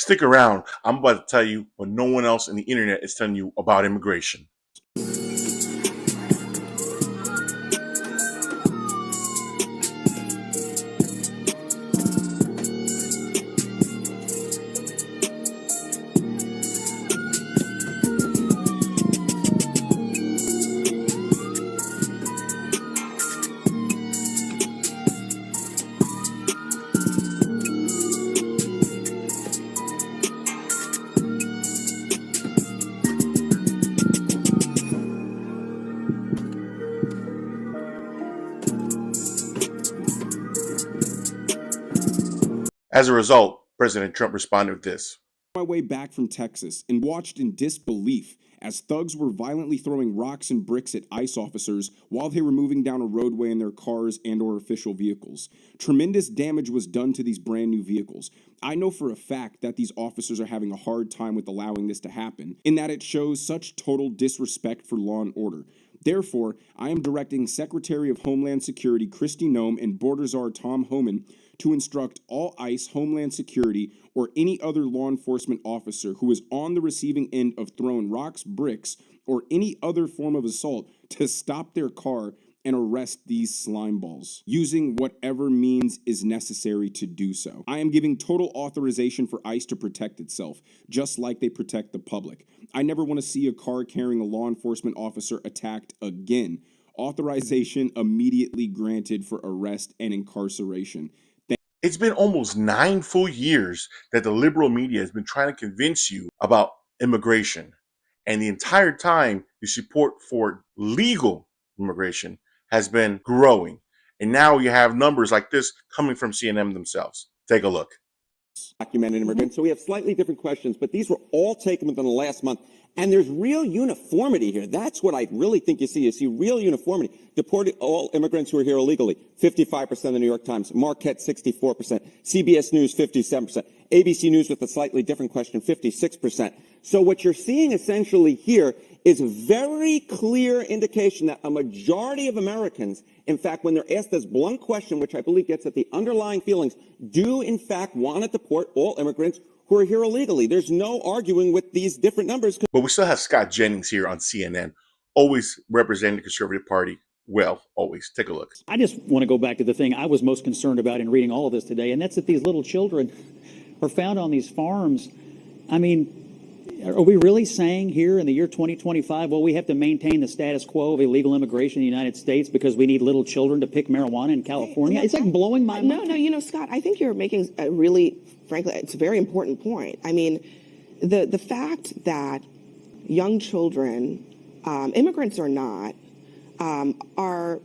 Stick around. I'm about to tell you what no one else in the internet is telling you about immigration. As a result, President Trump responded with this. My way back from Texas and watched in disbelief as thugs were violently throwing rocks and bricks at ICE officers while they were moving down a roadway in their cars and or official vehicles. Tremendous damage was done to these brand new vehicles. I know for a fact that these officers are having a hard time with allowing this to happen, in that it shows such total disrespect for law and order. Therefore, I am directing Secretary of Homeland Security Kristi Noem and Border Czar Tom Homan to instruct all ICE, Homeland Security, or any other law enforcement officer who is on the receiving end of throwing rocks, bricks, or any other form of assault to stop their car and arrest these slime balls, using whatever means is necessary to do so. I am giving total authorization for ICE to protect itself, just like they protect the public. I never want to see a car carrying a law enforcement officer attacked again. Authorization immediately granted for arrest and incarceration. It's been almost 9 full years that the liberal media has been trying to convince you about immigration. And the entire time, the support for legal immigration has been growing. And now you have numbers like this coming from CNN themselves. Take a look. Documented immigrants. So we have slightly different questions, but these were all taken within the last month. And there's real uniformity here. That's what I really think you see. You see real uniformity. Deported all immigrants who are here illegally, 55% of the New York Times. Marquette, 64%. CBS News, 57%. ABC News with a slightly different question, 56%. So what you're seeing essentially here is a very clear indication that a majority of Americans, in fact, when they're asked this blunt question, which I believe gets at the underlying feelings, do in fact want to deport all immigrants who are here illegally. There's no arguing with these different numbers. But we still have Scott Jennings here on CNN, always representing the Conservative Party. Well, always. Take a look. I just want to go back to the thing I was most concerned about in reading all of this today, and that's that these little children are found on these farms. I mean, are we really saying here in the year 2025, well, we have to maintain the status quo of illegal immigration in the United States because we need little children to pick marijuana in California? It's like blowing my mind. No, Scott, I think you're making a really, frankly, it's a very important point. I mean, the fact that young children, immigrants or not, are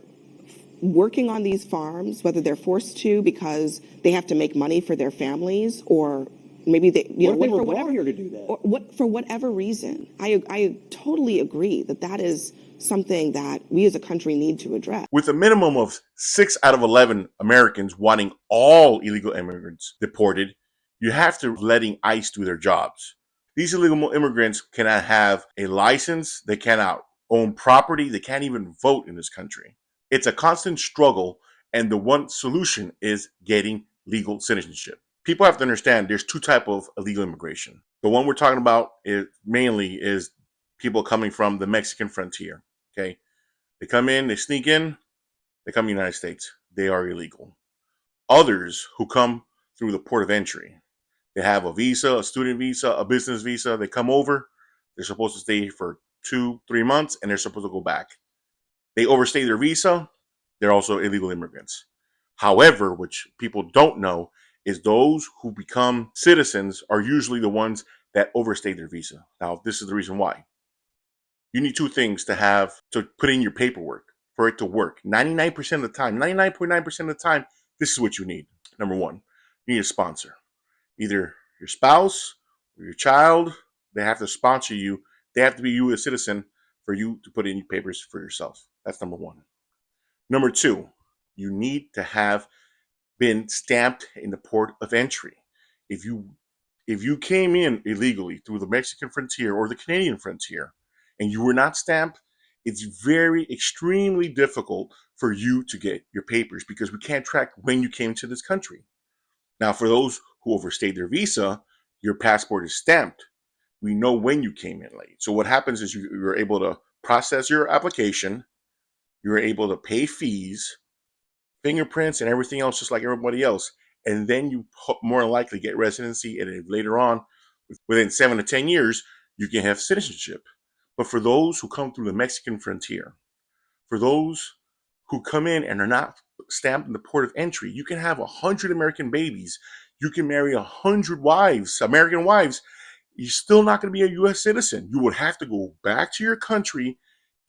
working on these farms, whether they're forced to because they have to make money for their families, or maybe they, for whatever here to do that, or for whatever reason. I totally agree that is something that we as a country need to address. With a minimum of 6 out of 11 Americans wanting all illegal immigrants deported, you have to letting ICE do their jobs. These illegal immigrants cannot have a license. They cannot own property. They can't even vote in this country. It's a constant struggle, and the one solution is getting legal citizenship. People have to understand there's two types of illegal immigration. The one we're talking about mainly is people coming from the Mexican frontier. Okay, they come in, they sneak in, they come to the United States. They are illegal. Others who come through the port of entry, they have a visa, a student visa, a business visa. They come over. They're supposed to stay for 2-3 months, and they're supposed to go back. They overstay their visa. They're also illegal immigrants. However, which people don't know, is those who become citizens are usually the ones that overstay their visa. Now, this is the reason why. You need two things to put in your paperwork for it to work. 99% of the time, 99.9% of the time, this is what you need. Number one, you need a sponsor. Either your spouse or your child, they have to sponsor you. They have to be you a citizen for you to put in your papers for yourself. That's number one. Number two, you need to have been stamped in the port of entry. If you came in illegally through the Mexican frontier or the Canadian frontier and you were not stamped, it's very extremely difficult for you to get your papers because we can't track when you came to this country. Now, for those who overstayed their visa, your passport is stamped, we know when you came in late. So what happens is you're able to process your application, you're able to pay fees, fingerprints, and everything else just like everybody else. And then you more likely get residency, and then later on, within 7 to 10 years, you can have citizenship. But for those who come through the Mexican frontier, for those who come in and are not stamped in the port of entry, you can have 100 American babies. You can marry 100 wives, American wives. You're still not going to be a U.S. citizen. You would have to go back to your country,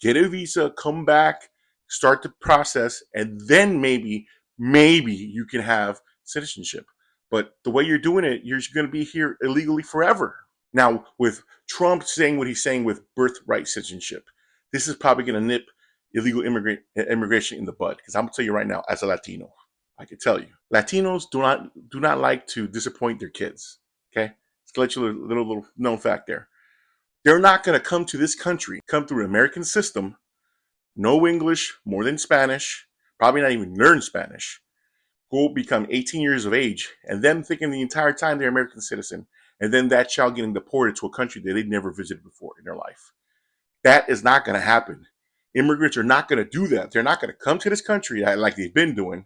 get a visa, come back, start the process, and then maybe you can have citizenship. But the way you're doing it, you're going to be here illegally forever. Now, with Trump saying what he's saying with birthright citizenship, this is probably going to nip illegal immigration in the bud. Because I'm going to tell you right now, as a Latino, I can tell you, Latinos do not like to disappoint their kids. Okay, let's let you a little known fact there. They're not going to come to this country, come through an American system, know English more than Spanish, probably not even learn Spanish, go become 18 years of age, and them thinking the entire time they're American citizen, and then that child getting deported to a country that they'd never visited before in their life. That is not going to happen. Immigrants are not going to do that. They're not going to come to this country like they've been doing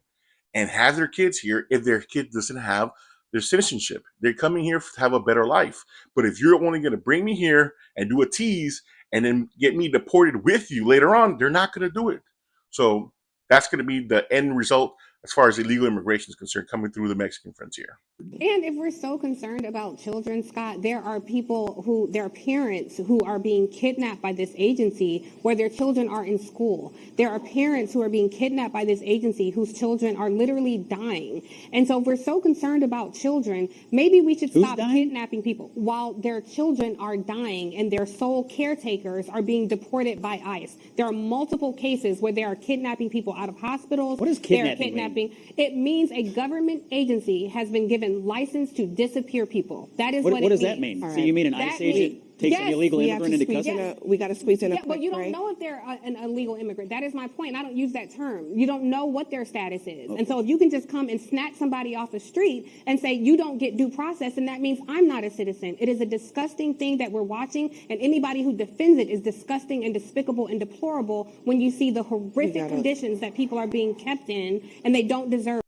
and have their kids here if their kid doesn't have their citizenship. They're coming here to have a better life. But if you're only going to bring me here and do a tease and then get me deported with you later on, they're not going to do it. So that's going to be the end result as far as illegal immigration is concerned, coming through the Mexican frontier. And if we're so concerned about children, Scott, there are parents who are being kidnapped by this agency where their children are in school. There are parents who are being kidnapped by this agency whose children are literally dying. And so if we're so concerned about children, maybe we should stop kidnapping people while their children are dying and their sole caretakers are being deported by ICE. There are multiple cases where they are kidnapping people out of hospitals. What does kidnapping mean? It means a government agency has been given license to disappear people. That is what it means. What does that mean? So you mean an ICE agent takes an illegal immigrant into custody? We got to squeeze in a Yeah, but you don't know if they're an illegal immigrant. That is my point. I don't use that term. You don't know what their status is. Okay. And so if you can just come and snatch somebody off the street and say you don't get due process, and that means I'm not a citizen. It is a disgusting thing that we're watching, and anybody who defends it is disgusting and despicable and deplorable when you see the horrific conditions that people are being kept in, and they don't deserve.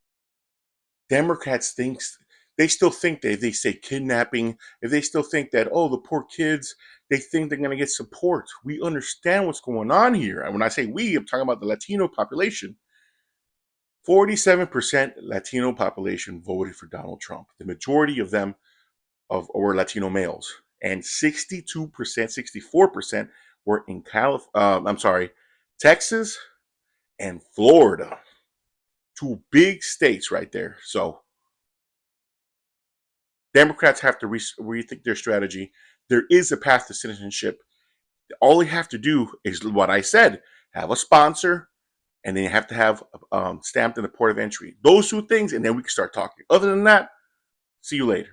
Democrats they still think that if they say kidnapping, if they still think that, oh, the poor kids, they think they're going to get support. We understand what's going on here. And when I say we, I'm talking about the Latino population. 47% Latino population voted for Donald Trump. The majority of them were Latino males. And 62%, 64% were in Texas and Florida. Two big states right there. So Democrats have to rethink their strategy. There is a path to citizenship. All they have to do is what I said: have a sponsor, and then you have to have stamped in the port of entry. Those two things, and then we can start talking. Other than that, see you later.